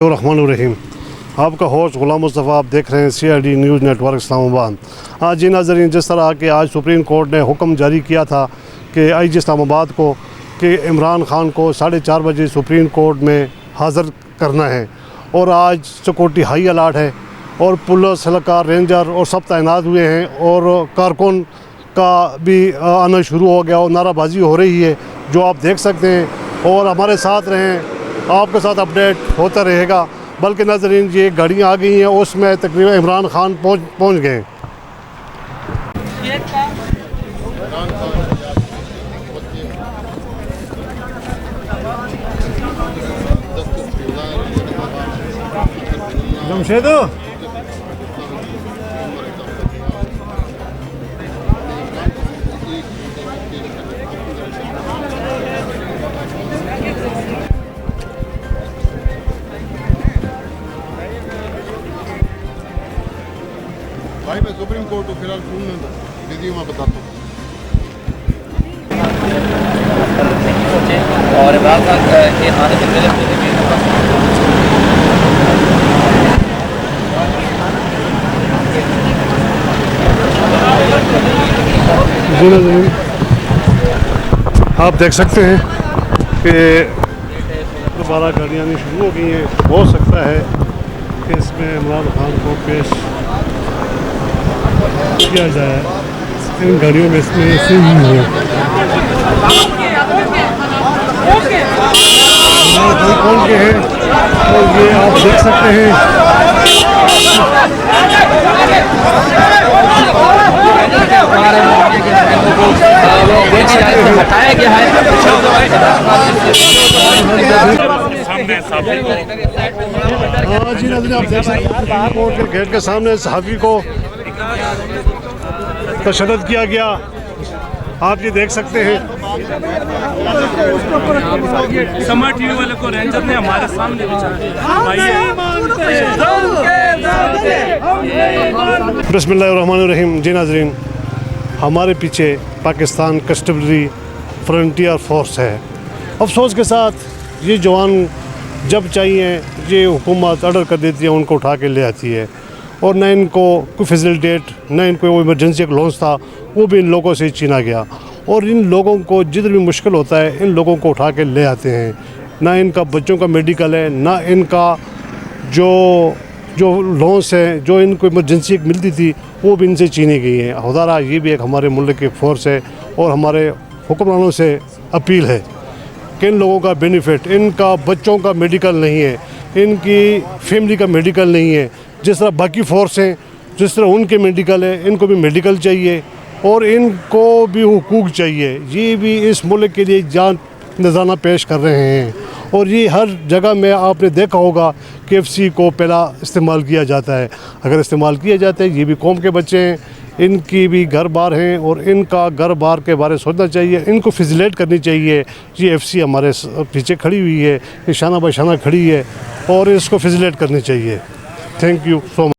रहमानुर्रहीम। आपका होस्ट गुलाम मुस्तफ़ा, आप देख रहे हैं CID न्यूज़ नेटवर्क इस्लामाबाद। आज जी नाज़रीन, जिस तरह कि आज सुप्रीम कोर्ट ने हुक्म जारी किया था कि IG इस्लामाबाद को कि इमरान ख़ान को 4:30 बजे सुप्रीम कोर्ट में हाज़िर करना है और आज सिक्योरिटी हाई अलर्ट है और पुलिस, हलका, रेंजर और सब तैनात हुए हैं और कारकुन का भी आना शुरू हो गया और नाराबाजी हो रही है जो आप देख सकते हैं। और हमारे साथ रहें, आपके साथ अपडेट होता रहेगा। बल्कि नाज़रीन, ये गाड़ियाँ आ गई हैं, उसमें तकरीबन इमरान ख़ान पहुँच गए। जमशेद भाई, मैं सुप्रीम कोर्ट को फिलहाल फोन में बिजी हूँ, मैं बताता हूँ। और इमरान खान के आने से पहले आप देख सकते हैं कि दोबारा गाड़ियाँ आनी शुरू हो गई हैं। हो सकता है कि इसमें इमरान खान को पेश किया जाए। इन गाड़ियों में इसमें से ही है कौन के हैं, तो ये आप देख सकते हैं। हटाया गया है। हाँ जी नाज़रीन, आप देख सकते हैं कोर्ट के गेट के सामने सहाफ़ी को तशद्दुद किया गया। आप ये देख सकते हैं। समा टीवी वाले को रेंजर ने हमारे सामने बिस्मिल्लाहिर्रहमानिर्रहीम। जी नाज़रीन, हमारे पीछे पाकिस्तान कस्टमरी फ्रंटियर फोर्स है। अफसोस के साथ ये जवान जब चाहिए ये हुकूमत ऑर्डर कर देती है, उनको उठा के ले आती है और न इनको कोई फैसिलिटेट, न इनको वो इमरजेंसी एक लॉन्च था वो भी इन लोगों से छीना गया। और इन लोगों को जिधर भी मुश्किल होता है इन लोगों को उठा के ले आते हैं। ना इनका बच्चों का मेडिकल है, ना इनका जो लॉन्च है, जो इनको इमरजेंसी मिलती थी वो भी इनसे छीनी गई है। खुदारा ये भी एक हमारे मुल्क की फ़ोर्स है और हमारे हुक्मरानों से अपील है कि इन लोगों का बेनिफिट, इनका बच्चों का मेडिकल नहीं है, इनकी फैमिली का मेडिकल नहीं है। जिस तरह बाकी फोर्स हैं, जिस तरह उनके मेडिकल है, इनको भी मेडिकल चाहिए और इनको भी हुकूक चाहिए। ये भी इस मुल्क के लिए जान नज़राना पेश कर रहे हैं। और ये हर जगह में आपने देखा होगा कि KFC को पहला इस्तेमाल किया जाता है। अगर इस्तेमाल किया जाता है, ये भी कौम के बच्चे हैं, इनकी भी घर बार हैं और इनका घर बार के बारे में सोचना चाहिए, इनको फैसिलिटेट करनी चाहिए। ये FC हमारे पीछे खड़ी हुई है, निशाना बशाना खड़ी है और इसको फैसिलिटेट करनी चाहिए। Thank you so much.